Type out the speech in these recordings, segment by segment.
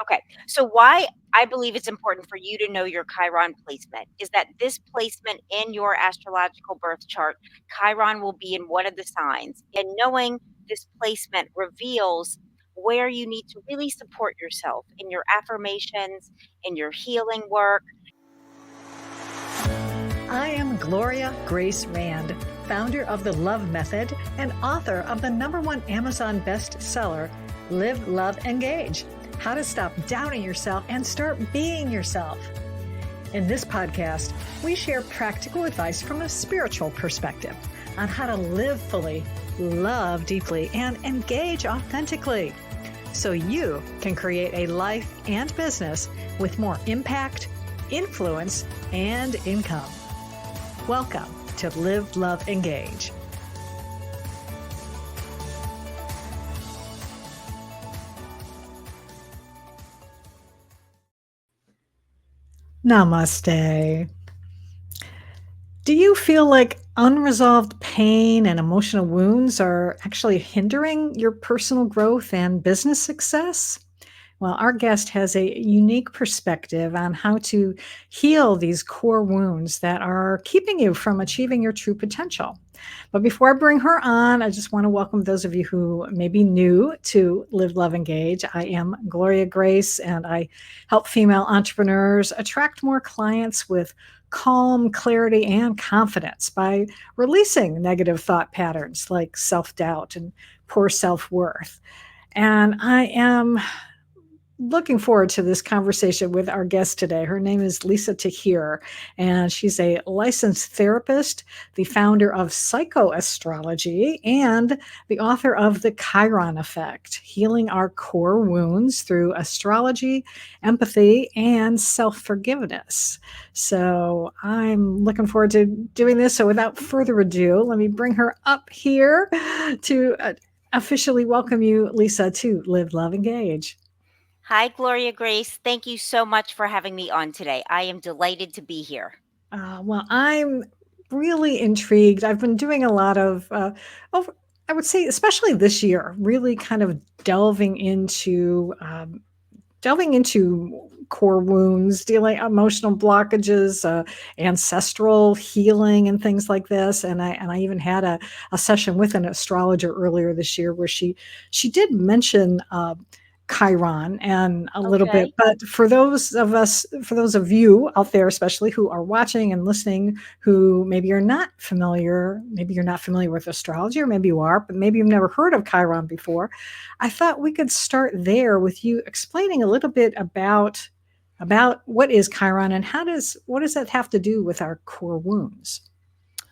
Okay. So why I believe it's important for you to know your Chiron placement is that this placement in your astrological birth chart, Chiron will be in one of the signs. And knowing this placement reveals where you need to really support yourself in your affirmations, in your healing work. I am Gloria Grace Rand, founder of the Love Method and author of the #1 Amazon bestseller, Live, Love, Engage: How to Stop Doubting Yourself and Start Being Yourself. In this podcast, we share practical advice from a spiritual perspective on how to live fully, love deeply, and engage authentically, so you can create a life and business with more impact, influence, and income. Welcome to Live, Love, Engage. Namaste. Do you feel like unresolved pain and emotional wounds are actually hindering your personal growth and business success? Well, our guest has a unique perspective on how to heal these core wounds that are keeping you from achieving your true potential. But before I bring her on, I just want to welcome those of you who may be new to Live, Love, Engage. I am Gloria Grace, and I help female entrepreneurs attract more clients with calm, clarity, and confidence by releasing negative thought patterns like self doubt and poor self worth. And I am looking forward to this conversation with our guest today. Her name is Tahir, and she's a licensed therapist, the founder of Astrology, and the author of the Chiron Effect: Healing Our Core Wounds Through Astrology, Empathy, and Self-Forgiveness. So I'm looking forward to doing this. So without further ado, let me bring her up here to officially welcome you, Lisa, to Live, Love, Engage. Hi, Gloria Grace. Thank you so much for having me on today. I am delighted to be here. Well, I'm really intrigued. I've been doing a lot of, I would say, especially this year, really kind of delving into core wounds, dealing emotional blockages, ancestral healing, and things like this. And I even had a session with an astrologer earlier this year where she did mention Chiron and a little bit. Okay. But for those of you out there, especially who are watching and listening, who maybe you're not familiar with astrology, or maybe you are, but maybe you've never heard of Chiron before, I thought we could start there with you explaining a little bit about what is Chiron and what does that have to do with our core wounds?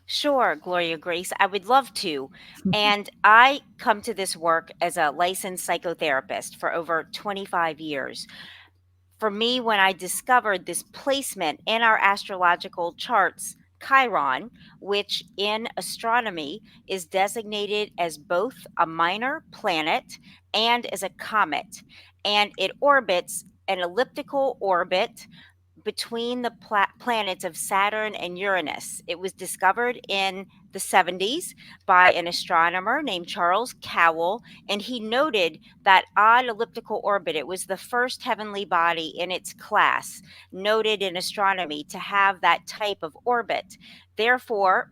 Sure, Gloria Grace. I would love to. And I come to this work as a licensed psychotherapist for over 25 years. For me, when I discovered this placement in our astrological charts, Chiron, which in astronomy is designated as both a minor planet and as a comet, and it orbits an elliptical orbit between the planets of Saturn and Uranus. It was discovered in the 70s by an astronomer named Charles Cowell, and he noted that odd elliptical orbit. It was the first heavenly body in its class noted in astronomy to have that type of orbit. Therefore,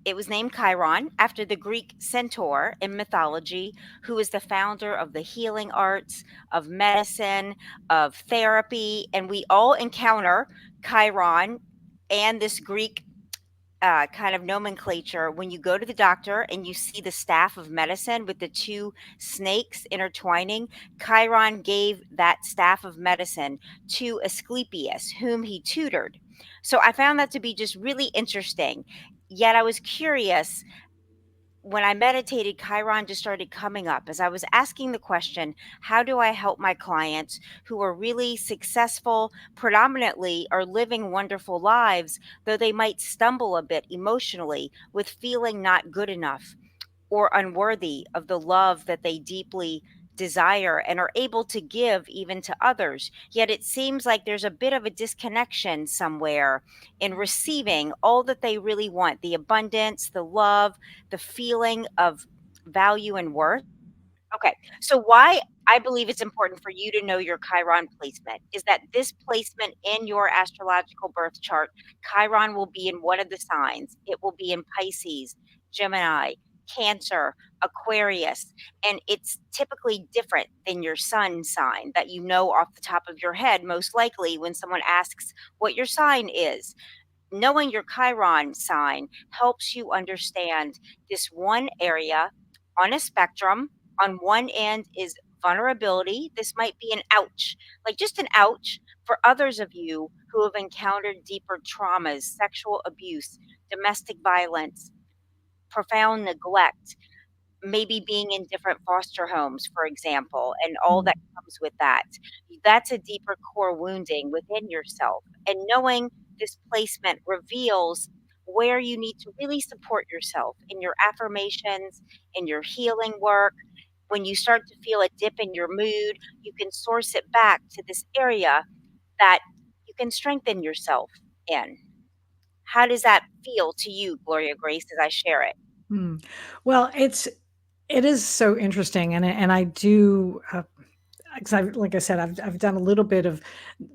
it was named Chiron after the Greek centaur in mythology, who is the founder of the healing arts, of medicine, of therapy. And we all encounter Chiron and this Greek kind of nomenclature when you go to the doctor and you see the staff of medicine with the two snakes intertwining. Chiron gave that staff of medicine to Asclepius, whom he tutored. So I found that to be just really interesting. Yet I was curious when I meditated, Chiron just started coming up as I was asking the question, how do I help my clients who are really successful, predominantly are living wonderful lives, though they might stumble a bit emotionally with feeling not good enough or unworthy of the love that they deeply desire and are able to give even to others. Yet it seems like there's a bit of a disconnection somewhere in receiving all that they really want: the abundance, the love, the feeling of value and worth. Okay. So why I believe it's important for you to know your Chiron placement is that this placement in your astrological birth chart, Chiron will be in one of the signs. It will be in Pisces, Gemini, Cancer, Aquarius, and it's typically different than your sun sign that you know off the top of your head, most likely when someone asks what your sign is. Knowing your Chiron sign helps you understand this one area on a spectrum. On one end is vulnerability. This might be an ouch, like just an ouch for others of you who have encountered deeper traumas, sexual abuse, domestic violence, profound neglect, maybe being in different foster homes, for example, and all Mm, that comes with that. That's a deeper core wounding within yourself. And knowing this placement reveals where you need to really support yourself in your affirmations, in your healing work. When you start to feel a dip in your mood, you can source it back to this area that you can strengthen yourself in. How does that feel to you, Gloria Grace, as I share it? mm. Well, it is so interesting, and I do, 'cause I've like I said, I've done a little bit of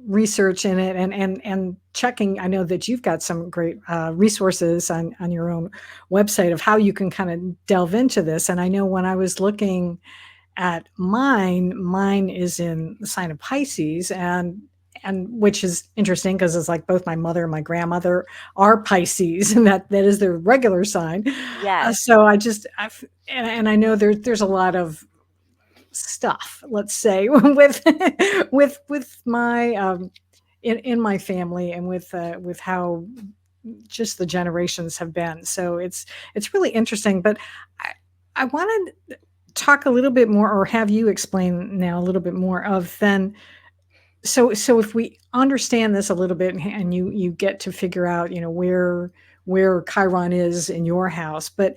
research in it and checking. I know that you've got some great, resources on your own website of how you can kinda delve into this, and I know when I was looking at mine is in the sign of Pisces, and which is interesting because it's like both my mother and my grandmother are Pisces, and that is their regular sign. Yes. So and I know there's a lot of stuff, let's say, with my in my family and with how just the generations have been. So it's really interesting. But I want to talk a little bit more, or have you explain now a little bit more of then. So if we understand this a little bit, and you get to figure out, where Chiron is in your house, but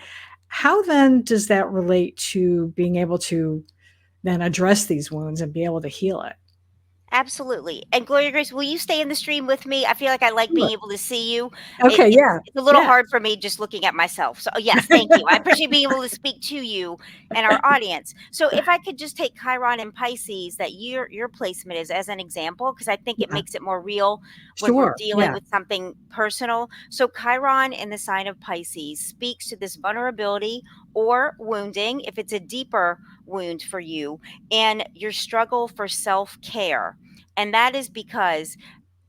how then does that relate to being able to then address these wounds and be able to heal it? Absolutely. And Gloria Grace, will you stay in the stream with me? I feel like I like Sure. being able to see you. It, Okay, it's yeah. it's a little Yeah. hard for me just looking at myself. So yes, thank you. I appreciate being able to speak to you and our audience. So if I could just take Chiron and Pisces, that your placement is as an example, because I think it Yeah. makes it more real when we're Sure. dealing Yeah. with something personal. So Chiron in the sign of Pisces speaks to this vulnerability or wounding, if it's a deeper wound for you, and your struggle for self-care, and that is because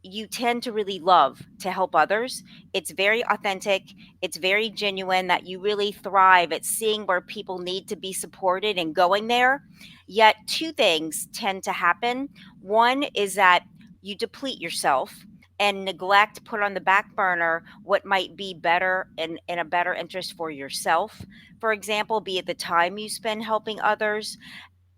you tend to really love to help others. It's very authentic, it's very genuine that you really thrive at seeing where people need to be supported and going there. Yet, two things tend to happen. One is that you deplete yourself and neglect, put on the back burner what might be better and in a better interest for yourself. For example, be it the time you spend helping others,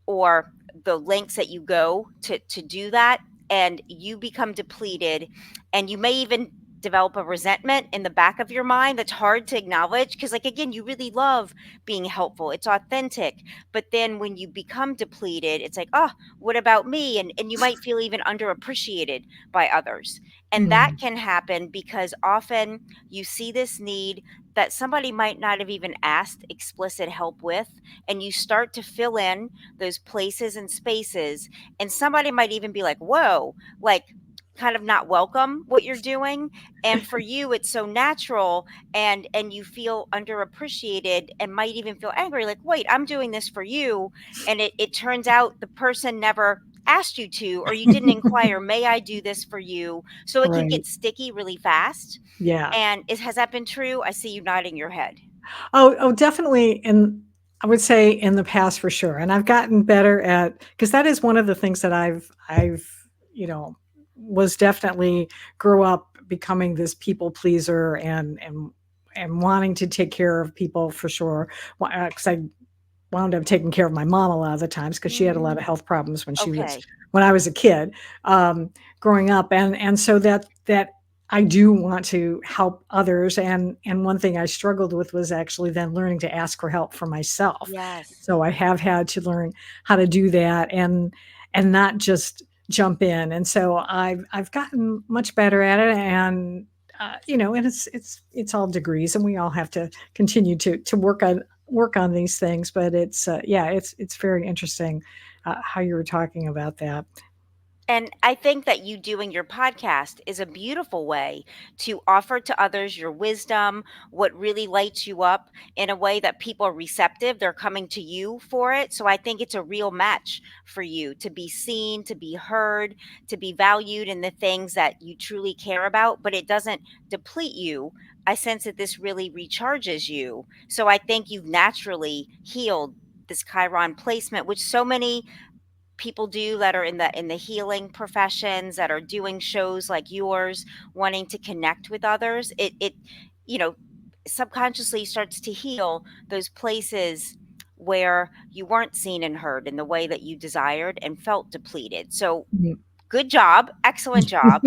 or the lengths that you go to do that, and you become depleted, and you may even develop a resentment in the back of your mind that's hard to acknowledge, because like again, you really love being helpful, it's authentic, but then when you become depleted, it's like, oh, what about me? And you might feel even underappreciated by others. And that Mm, can happen because often you see this need that somebody might not have even asked explicit help with, and you start to fill in those places and spaces, and somebody might even be like, whoa, like kind of not welcome what you're doing, and for you it's so natural, and you feel underappreciated and might even feel angry, like, wait, I'm doing this for you, and it turns out the person never asked you to, or you didn't inquire, may I do this for you? So it can right. get sticky really fast. Yeah. And has that been true? I see you nodding your head. Oh, definitely I would say in the past for sure, and I've gotten better at, because that is one of the things that I've, you know, was definitely grew up becoming this people pleaser and wanting to take care of people for sure. 'Cause I wound up taking care of my mom a lot of the times because she had a lot of Mm, health problems okay. when I was a kid, growing up, and so that I do want to help others, and one thing I struggled with was actually then learning to ask for help for myself. Yes. So I have had to learn how to do that and not just jump in, and so I've gotten much better at it, and and it's all degrees, and we all have to continue to work on work on these things, but it's yeah, it's very interesting how you were talking about that. And I think that you doing your podcast is a beautiful way to offer to others your wisdom, what really lights you up in a way that people are receptive. They're coming to you for it. So I think it's a real match for you to be seen, to be heard, to be valued in the things that you truly care about, but it doesn't deplete you. I sense that this really recharges you. So I think you've naturally healed this Chiron placement, which so many people do that are in the healing professions, that are doing shows like yours, wanting to connect with others. It you know subconsciously starts to heal those places where you weren't seen and heard in the way that you desired and felt depleted. So Mm. good job, excellent job.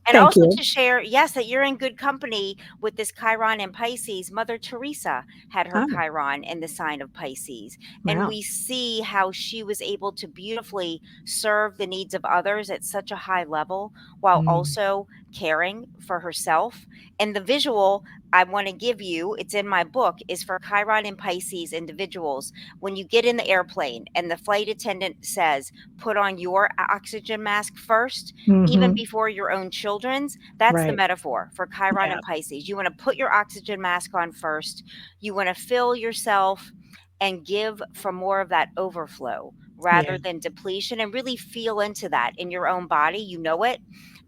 And Thank also you. to share, yes, that you're in good company with this Chiron in Pisces. Mother Teresa had her Oh, Chiron in the sign of Pisces. And wow. we see how she was able to beautifully serve the needs of others at such a high level while Mm. also caring for herself. And the visual I want to give you, it's in my book, is for Chiron in Pisces individuals. When you get in the airplane and the flight attendant says, put on your oxygen mask first, even Hmm. before your own children's. That's the Right. metaphor for Chiron Yeah. and Pisces. You want to put your oxygen mask on first. You want to fill yourself and give from more of that overflow Yeah. rather than depletion, and really feel into that in your own body. You know it.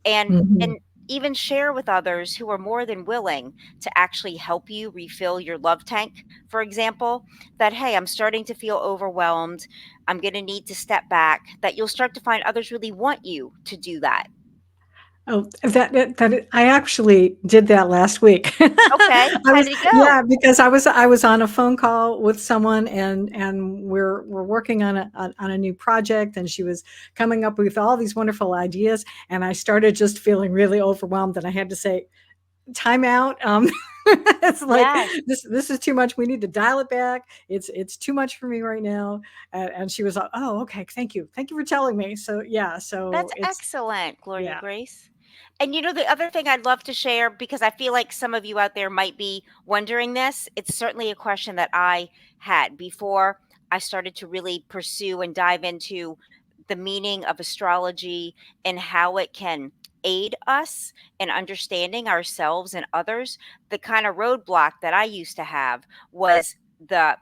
Hmm. And even share with others who are more than willing to actually help you refill your love tank, for example, that hey, I'm starting to feel overwhelmed, I'm going to need to step back, that you'll start to find others really want you to do that. Oh, I actually did that last week. Okay, I how was did it go? yeah, because I was on a phone call with someone, and we're working on a new project, and she was coming up with all these wonderful ideas, and I started just feeling really overwhelmed, and I had to say, "Time out." It's like, Yes, this is too much. We need to dial it back. It's too much for me right now. And she was like, "Oh, okay. Thank you. Thank you for telling me." So yeah, so that's it's excellent, Gloria yeah. Grace. And the other thing I'd love to share, because I feel like some of you out there might be wondering this, it's certainly a question that I had before I started to really pursue and dive into the meaning of astrology and how it can aid us in understanding ourselves and others. The kind of roadblock that I used to have was the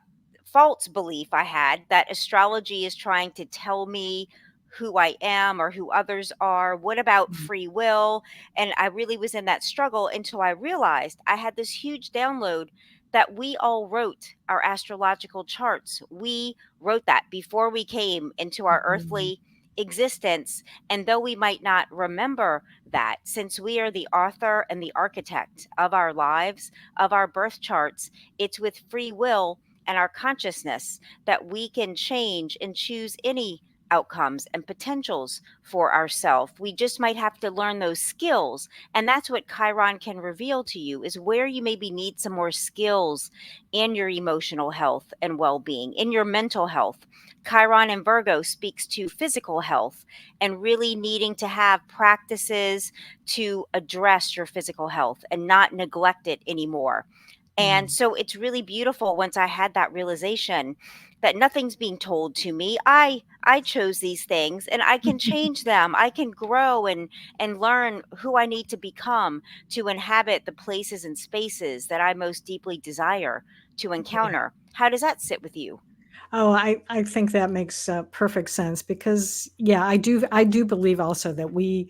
false belief I had that astrology is trying to tell me who I am or who others are. What about Mm. free will? And I really was in that struggle until I realized I had this huge download that we all wrote our astrological charts. We wrote that before we came into our Mhm. earthly existence. And though we might not remember that, since we are the author and the architect of our lives, of our birth charts, it's with free will and our consciousness that we can change and choose any outcomes and potentials for ourselves. We just might have to learn those skills. And that's what Chiron can reveal to you, is where you maybe need some more skills in your emotional health and well-being, in your mental health. Chiron in Virgo speaks to physical health and really needing to have practices to address your physical health and not neglect it anymore. And Mm. so it's really beautiful once I had that realization that nothing's being told to me. I chose these things and I can change them. I can grow and learn who I need to become to inhabit the places and spaces that I most deeply desire to Yeah. encounter. How does that sit with you? Oh, I think that makes perfect sense because yeah, I do believe also that we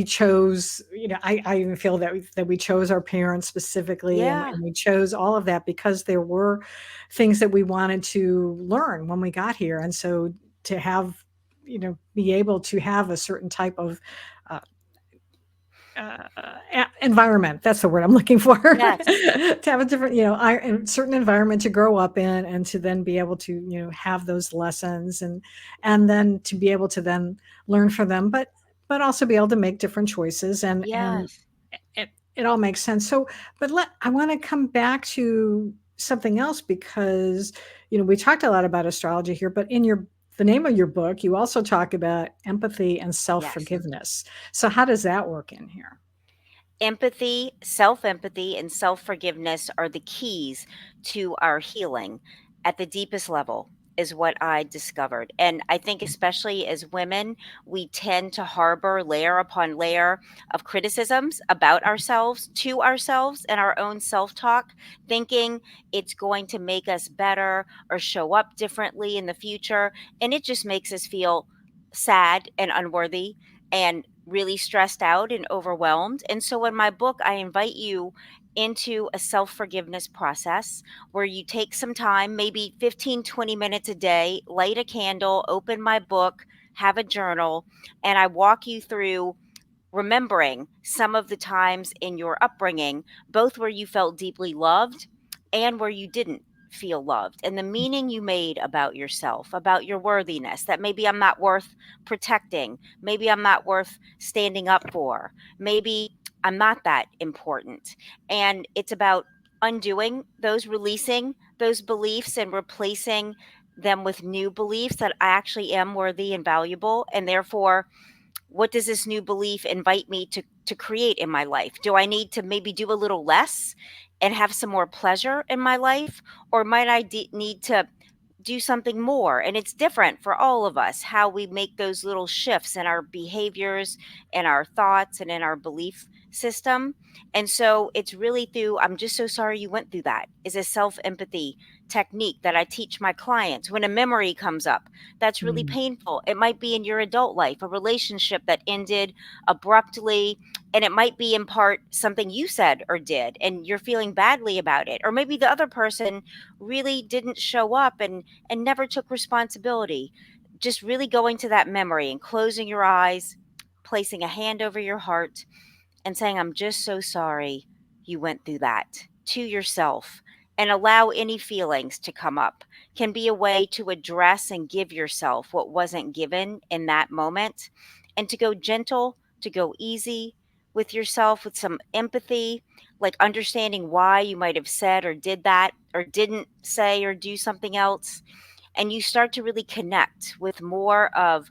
chose, I even feel that we chose our parents specifically, Yeah. and we chose all of that because there were things that we wanted to learn when we got here. And so to have, be able to have a certain type of uh, environment, that's the word I'm looking for, Yes. to have a different, a certain environment to grow up in, and to then be able to, have those lessons, and then to be able to then learn from them, but also be able to make different choices, and Yes. it all makes sense. So, but I want to come back to something else because, we talked a lot about astrology here, but in the name of your book, you also talk about empathy and Yes. self-forgiveness. So how does that work in here? Empathy, and self forgiveness are the keys to our healing at the deepest level, is what I discovered. And I think, especially as women, we tend to harbor layer upon layer of criticisms about ourselves, to ourselves, and our own self talk, thinking it's going to make us better or show up differently in the future. And it just makes us feel sad and unworthy and really stressed out and overwhelmed. And so in my book, I invite you into a self forgiveness process where you take some time, maybe 15, 20 minutes a day, light a candle, open my book, have a journal, and I walk you through remembering some of the times in your upbringing, both where you felt deeply loved and where you didn't feel loved, and the meaning you made about yourself, about your worthiness, that maybe I'm not worth protecting, maybe I'm not worth standing up for, maybe I'm not that important. And it's about undoing those, releasing those beliefs and replacing them with new beliefs that I actually am worthy and valuable, and therefore what does this new belief invite me to create in my life? Do I need to maybe do a little less and have some more pleasure in my life, or might I need to do something more? And it's different for all of us how we make those little shifts in our behaviors and our thoughts and in our belief system. And so it's really through, I'm just so sorry you went through that, is a self empathy technique that I teach my clients. When a memory comes up that's really Mm. painful, it might be in your adult life, a relationship that ended abruptly, and it might be in part something you said or did and you're feeling badly about it, or maybe the other person really didn't show up and never took responsibility. Just really going to that memory and closing your eyes, placing a hand over your heart, and saying, I'm just so sorry you went through that to yourself, and allow any feelings to come up, can be a way to address and give yourself what wasn't given in that moment, and to go gentle, to go easy with yourself with some empathy, like understanding why you might have said or did that or didn't say or do something else. And you start to really connect with more of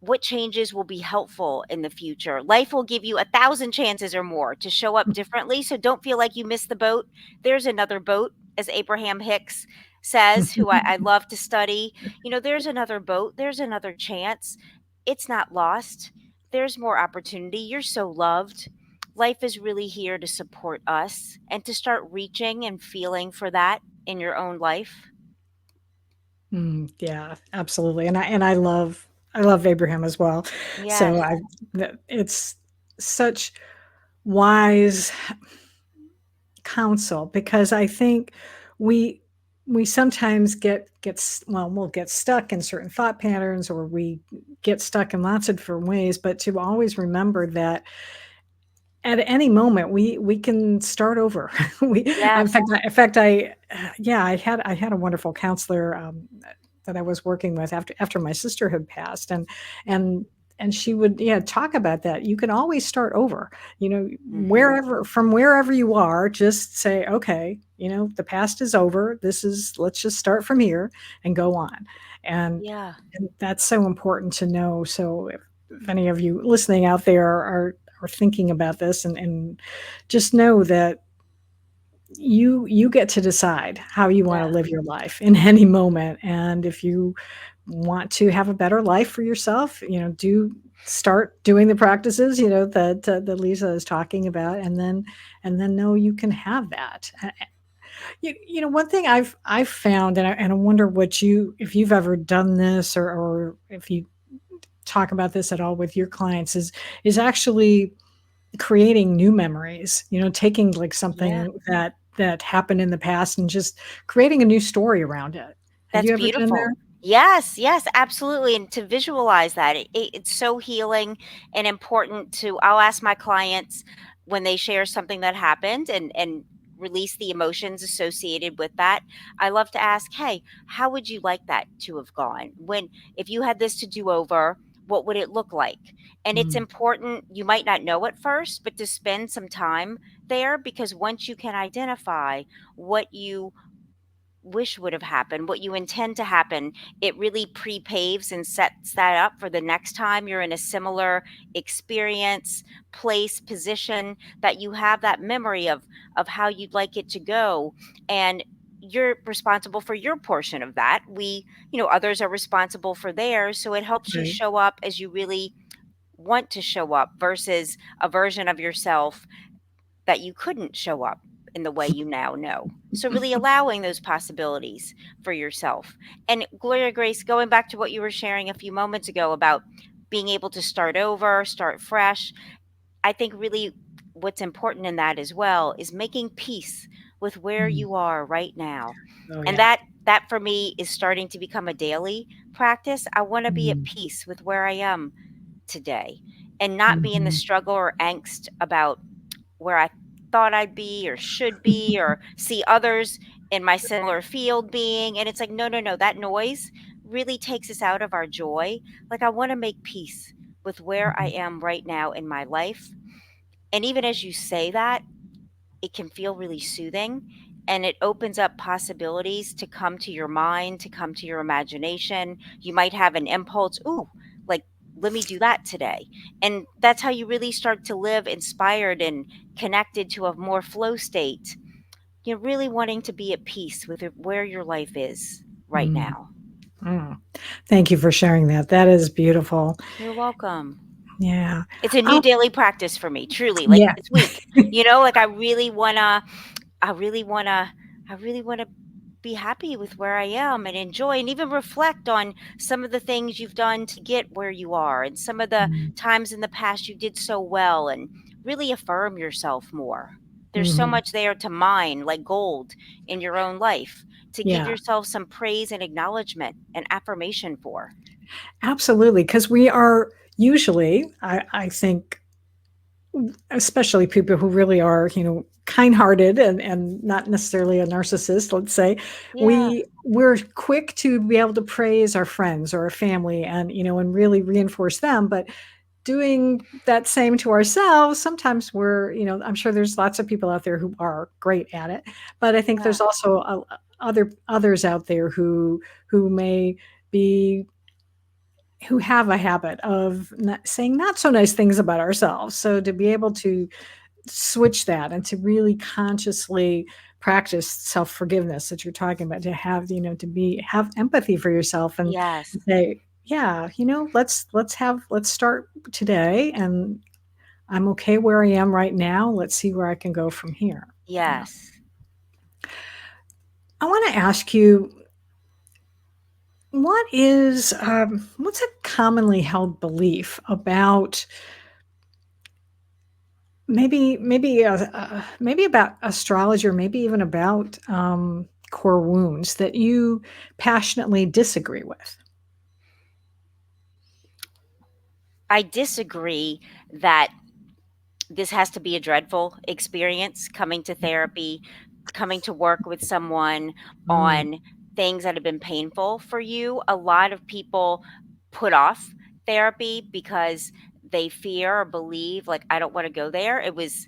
what changes will be helpful in the future. Life will give you 1,000 chances or more to show up differently. So don't feel like you missed the boat. There's another boat, as Abraham Hicks says, who I love to study. You know, there's another boat, there's another chance. It's not lost. There's more opportunity. You're so loved. Life is really here to support us and to start reaching and feeling for that in your own life. Yeah, absolutely, and I love Abraham as well. So Yes. I it's such wise counsel because I think we we sometimes well, we'll get stuck in certain thought patterns or we get stuck in lots of different ways, but to always remember that at any moment we can start over. we Yes. in fact I yeah, I had a wonderful counselor that I was working with after my sister had passed, and and she would, yeah, talk about that. You can always start over. You know, Hmm. wherever you are, just say, okay, you know, the past is over. This is let's just start from here and go on. And Yeah. and that's so important to know. So if any of you listening out there are thinking about this, and just know that you get to decide how you want to Yeah. live your life in any moment. And if you want to have a better life for yourself, you know, do start doing the practices, you know, that Lisa is talking about, and then know you can have that. You know, one thing I've found, and I wonder what you if you've ever done this, or if you talk about this at all with your clients, is actually creating new memories, you know, taking like Yeah. something that happened in the past and just creating a new story around it. Have That's you ever done beautiful. that? Yes, yes, absolutely. And to visualize that, it's so healing and important to. I'll ask my clients when they share something that happened and release the emotions associated with that. I love to ask, hey, how would you like that to have gone? When, if you had this to do over, what would it look like? And it's Mm, important, you might not know at first, but to spend some time there, because once you can identify what you wish would have happened, what you intend to happen, it really pre-paves and sets that up for the next time you're in a similar experience, place, position, that you have that memory of how you'd like it to go. And you're responsible for your portion of that. Others are responsible for theirs. So it helps you Right. show up as you really want to show up versus a version of yourself that you couldn't show up in the way you now know. So really allowing those possibilities for yourself. And Gloria Grace, going back to what you were sharing a few moments ago about being able to start over, start fresh, I think really what's important in that as well is making peace with where Mm. you are right now. Oh, And yeah. that for me is starting to become a daily practice. I want to be at Mm. peace with where I am today and not be in the Mhm. struggle or angst about where I thought I'd be or should be or see others in my similar field being. And it's like, no, no, no, that noise really takes us out of our joy. Like, I want to make peace with where I Mhm. am right now in my life. And even as you say that, it can feel really soothing and it opens up possibilities to come to your mind, to come to your imagination. You might have an impulse, ooh, like, let me do that today. And that's how you really start to live inspired and connected to a more flow state. You're really wanting to be at peace with where your life is right Mm. now. Mm. Thank you for sharing that. That is beautiful. You're welcome. Yeah. It's a new Um, daily practice for me, truly. Like yeah. this week, like I really wanna I really wanna be happy with where I am and enjoy and even reflect on some of the things you've done to get where you are and some of the Mm. times in the past you did so well and really affirm yourself more. There's so Mhm. much there to mine like gold in your own life to give Yeah. yourself some praise and acknowledgement and affirmation for. Absolutely. Because we are usually, I think, especially people who really are, kind-hearted and not necessarily a narcissist, let's say, Yeah. we're quick to be able to praise our friends or our family and really reinforce them. But doing that same to ourselves, sometimes I'm sure there's lots of people out there who are great at it, but I think Yeah. there's also others out there who may be who have a habit of saying not so nice things about ourselves. So to be able to switch that and to really consciously practice self-forgiveness that you're talking about, to have, have empathy for yourself and Yes. say, yeah, let's start today, and I'm okay where I am right now. Let's see where I can go from here. Yeah. Yes. I want to ask you, what's a commonly held belief about maybe about astrology, or maybe even about core wounds, that you passionately disagree with? I disagree that this has to be a dreadful experience coming to therapy, coming to work with someone Mm, on things that have been painful for you. A lot of people put off therapy because they fear or believe like I don't want to go there. It was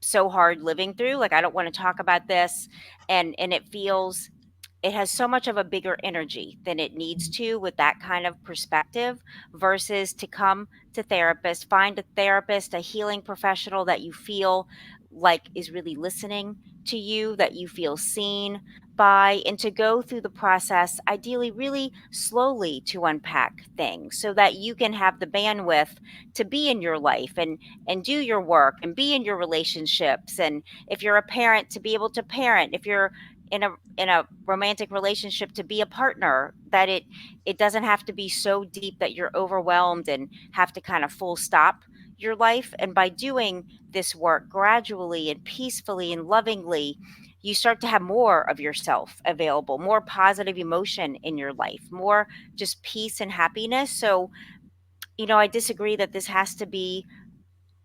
so hard living through. Like I don't want to talk about this and it has so much of a bigger energy than it needs to with that kind of perspective versus to come to therapist, find a therapist, a healing professional that you feel like is really listening to you, that you feel seen by, and to go through the process, ideally, really slowly to unpack things so that you can have the bandwidth to be in your life and do your work and be in your relationships. And if you're a parent, to be able to parent. If you're in a romantic relationship, to be a partner, that it doesn't have to be so deep that you're overwhelmed and have to kind of full stop your life. And by doing this work gradually and peacefully and lovingly, you start to have more of yourself available, more positive emotion in your life, more just peace and happiness. So, I disagree that this has to be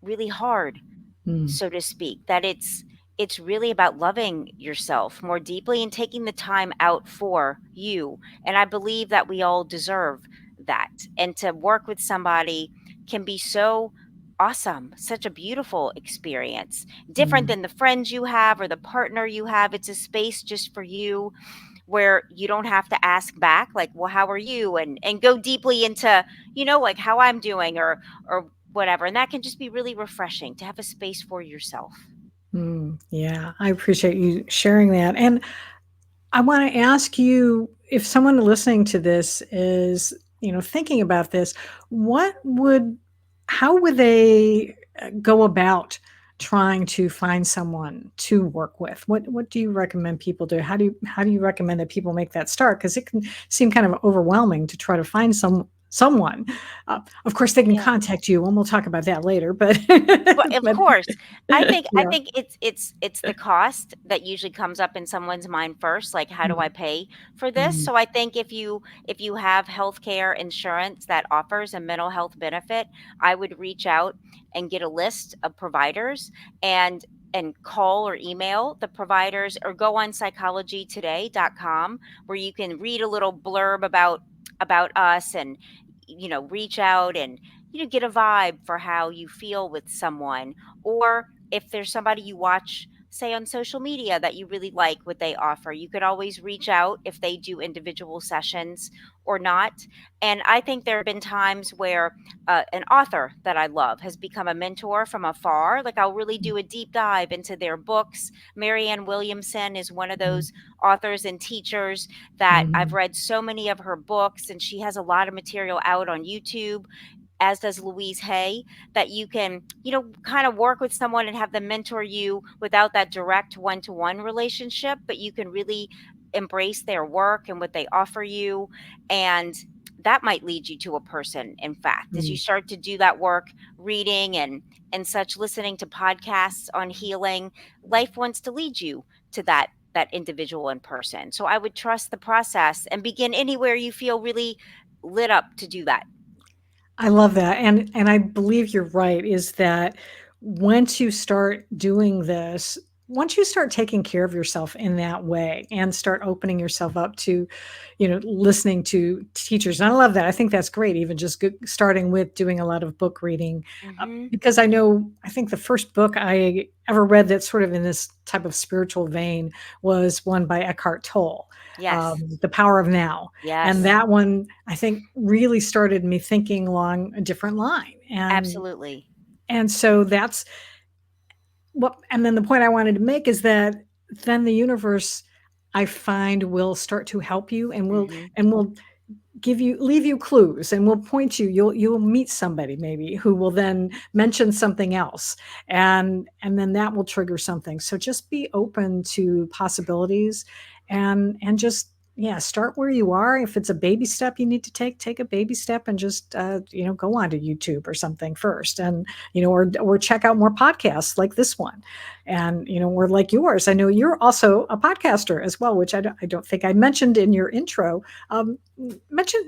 really hard, mm, so to speak, that it's really about loving yourself more deeply and taking the time out for you. And I believe that we all deserve that. And to work with somebody can be so awesome, such a beautiful experience. Different Mm, than the friends you have or the partner you have. It's a space just for you where you don't have to ask back like, well, how are you, and go deeply into, like how I'm doing, or whatever. And that can just be really refreshing to have a space for yourself. yeah, I appreciate you sharing that. And I want to ask you, if someone listening to this is, thinking about this, what would, how would they go about trying to find someone to work with? What do you recommend people do? How do you recommend that people make that start? Because it can seem kind of overwhelming to try to find someone. Of course, they can Yeah. contact you, and we'll talk about that later. But Well, of but course. I yeah. think it's the cost that usually comes up in someone's mind first, like, how do I Mm, pay for this? mm, So I think if you have healthcare insurance that offers a mental health benefit, I would reach out and get a list of providers, and call or email the providers, or go on psychologytoday.com, where you can read a little blurb about us, and reach out and get a vibe for how you feel with someone. Or if there's somebody you watch, say, on social media, that you really like what they offer, you could always reach out if they do individual sessions or not. And I think there have been times where an author that I love has become a mentor from afar. Like, I'll really do a deep dive into their books. Marianne Williamson is one of mm, those authors and teachers that I've mm, read so many of her books, and she has a lot of material out on YouTube, as does Louise Hay, that you can, kind of work with someone and have them mentor you without that direct one-to-one relationship, but you can really embrace their work and what they offer you. And that might lead you to a person, in fact, as you mm. start to do that work, reading and such, listening to podcasts on healing. Life wants to lead you to that individual in person. So I would trust the process and begin anywhere you feel really lit up to do that. I love that, and I believe you're right, is that once you start doing this, once you start taking care of yourself in that way and start opening yourself up to, listening to teachers, and I love that. I think that's great, even just starting with doing a lot of book reading, Mhm. because I think the first book I ever read that's sort of in this type of spiritual vein was one by Eckhart Tolle, Yes. The Power of Now. And Yes. that one, I think, really started me thinking along a different line. Absolutely. And so that's what, and then the point I wanted to make is that then the universe, I find, will start to help you, and Mhm. will leave you clues, and will point you, you'll meet somebody maybe who will then mention something else, and then that will trigger something. So just be open to possibilities, and just, yeah, start where you are. If it's a baby step you need to take a baby step, and just go on to YouTube or something first, and or check out more podcasts like this one, and or like yours. I know you're also a podcaster as well, which I don't think I mentioned in your intro.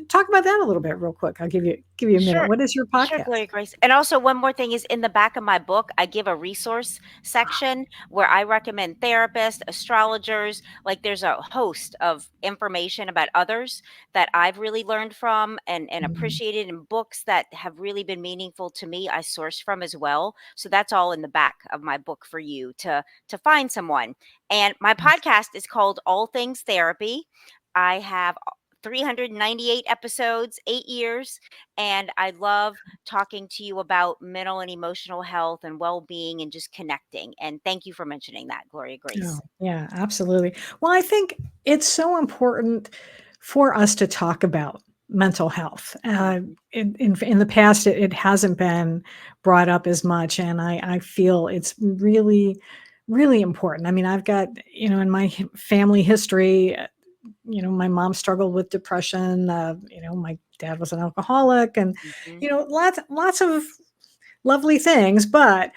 Talk about that a little bit real quick. I'll give you a minute. Sure. What is your Sure, podcast? Gloria Grace. And also, one more thing is, in the back of my book, I give a resource section where I recommend therapists, astrologers. Like, there's a host of information about others that I've really learned from and Mm, appreciated, and books that have really been meaningful to me, I source from as well. So that's all in the back of my book for you to find someone. And my podcast is called All Things Therapy. I have 398 episodes, 8 years, and I love talking to you about mental and emotional health and well-being and just connecting. And thank you for mentioning that, Gloria oh, Grace. yeah, absolutely. Well, I think it's so important for us to talk about mental health. Mhm. In the past, it hasn't been brought up as much, and I feel it's really, really important. I mean, I've got, in my family history, my mom struggled with depression. My dad was an alcoholic, and Mhm. lots of lovely things. But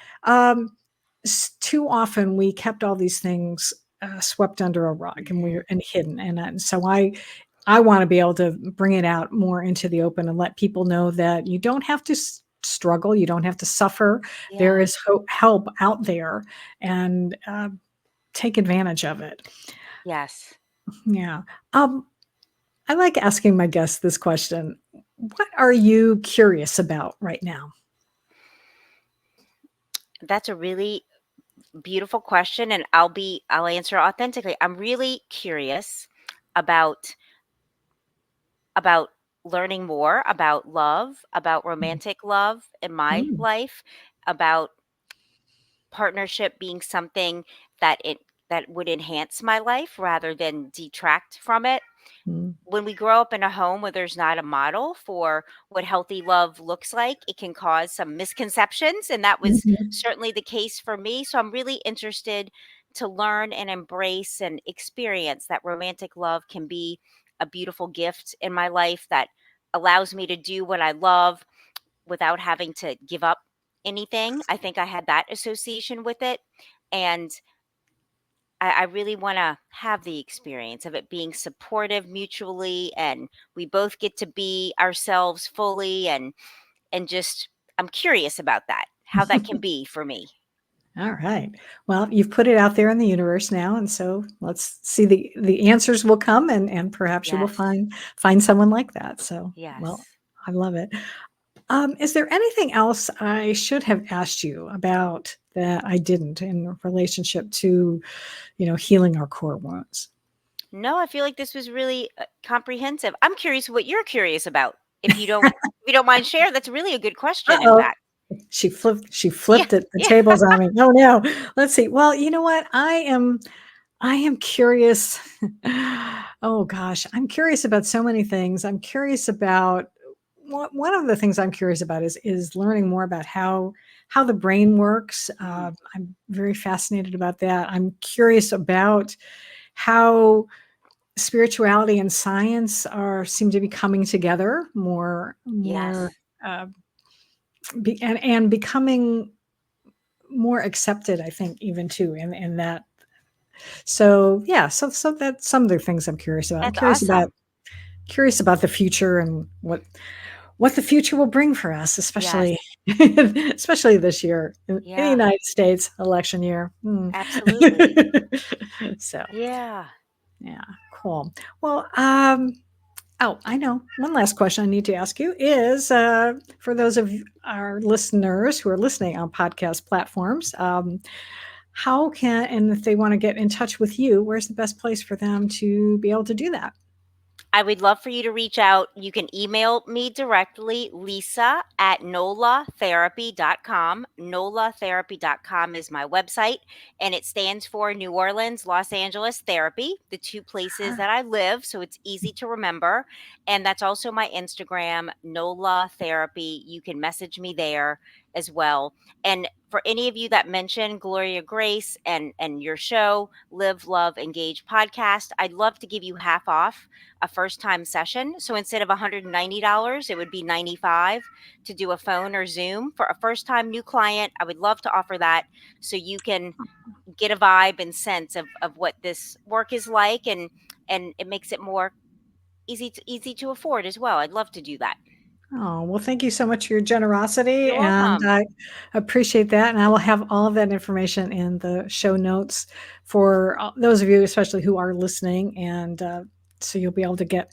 too often we kept all these things swept under a rug, and Mhm. hidden. And so I want to be able to bring it out more into the open, and let people know that you don't have to struggle, you don't have to suffer. There Yeah. is help out there, and take advantage of it. Yes. Yeah. Um, I like asking my guests this question. What are you curious about right now? That's a really beautiful question, and I'll answer authentically. I'm really curious about about learning more about love, about romantic love in my Mm, life, about partnership being something that would enhance my life rather than detract from it. mm, When we grow up in a home where there's not a model for what healthy love looks like, it can cause some misconceptions. And that was mhm. certainly the case for me. So I'm really interested to learn and embrace and experience that romantic love can be a beautiful gift in my life that allows me to do what I love without having to give up anything. I think I had that association with it. And I really want to have the experience of it being supportive mutually, and we both get to be ourselves fully, and just I'm curious about that, how that can be for me. All right. Well, you've put it out there in the universe now, and so let's see the answers will come, and perhaps you will Yes. find someone like that. So, well, Yes. I love it. Is there anything else I should have asked you about that I didn't in relationship to, healing our core wounds? No, I feel like this was really comprehensive. I'm curious what you're curious about. If you don't mind share, that's really a good question in Uh-oh. fact. She Yeah. flipped it the Yeah. tables on me. Oh no. Let's see. Well, you know what? I am curious. Oh gosh, I'm curious about so many things. I'm curious about one of the things I'm curious about is learning more about how the brain works. Mm, I'm very fascinated about that. I'm curious about how spirituality and science are seem to be coming together more yes. uh, and becoming more accepted. I think even too in that. So yeah, so that's some of the things I'm curious about. I'm That's awesome. curious about the future and what the future will bring for us, Yes. especially especially this year in the Yeah. United States election year. Absolutely. So Yeah. yeah, cool. Well, oh, I know. One last question I need to ask you is for those of our listeners who are listening on podcast platforms, how can, and if they want to get in touch with you, where's the best place for them to be able to do that? I would love for you to reach out. You can email me directly, Lisa at nolatherapy.com. Nolatherapy.com is my website, and it stands for New Orleans, Los Angeles Therapy, the two places that I live. So it's easy to remember. And that's also my Instagram, Nola Therapy. You can message me there as well. And for any of you that mention Gloria Grace and your show, Live, Love, Engage podcast, I'd love to give you half off a first time session. So instead of $190, it would be 95 to do a phone or Zoom for a first time new client. I would love to offer that so you can get a vibe and sense of what this work is like, and it makes it more easy to afford as well. I'd love to do that. Oh, well, thank you so much for your generosity, You're and welcome. I appreciate that. And I will have all of that information in the show notes for those of you, especially who are listening. And so you'll be able to get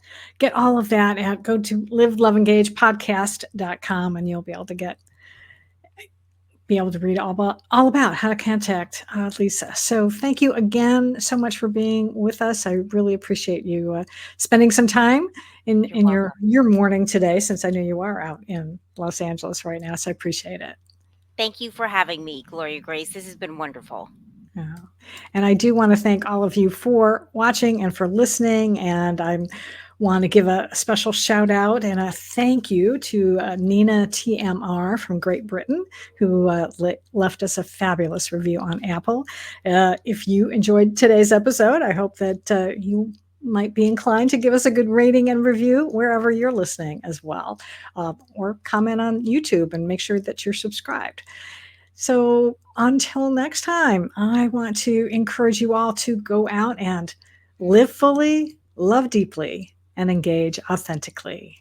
all of that at go to live, love, engage podcast.com, and you'll be able to read all about how to contact Lisa. So thank you again so much for being with us. I really appreciate you spending some time in You're in your welcome. your morning today, since I know you are out in Los Angeles right now. So I appreciate it. Thank you for having me, Gloria Grace. This has been wonderful. Uh, and I do want to thank all of you for watching and for listening. And I want to give a special shout out and a thank you to Nina TMR from Great Britain, who left us a fabulous review on Apple. If you enjoyed today's episode, I hope that you might be inclined to give us a good rating and review wherever you're listening as well, or comment on YouTube and make sure that you're subscribed. So until next time, I want to encourage you all to go out and live fully, love deeply, and engage authentically.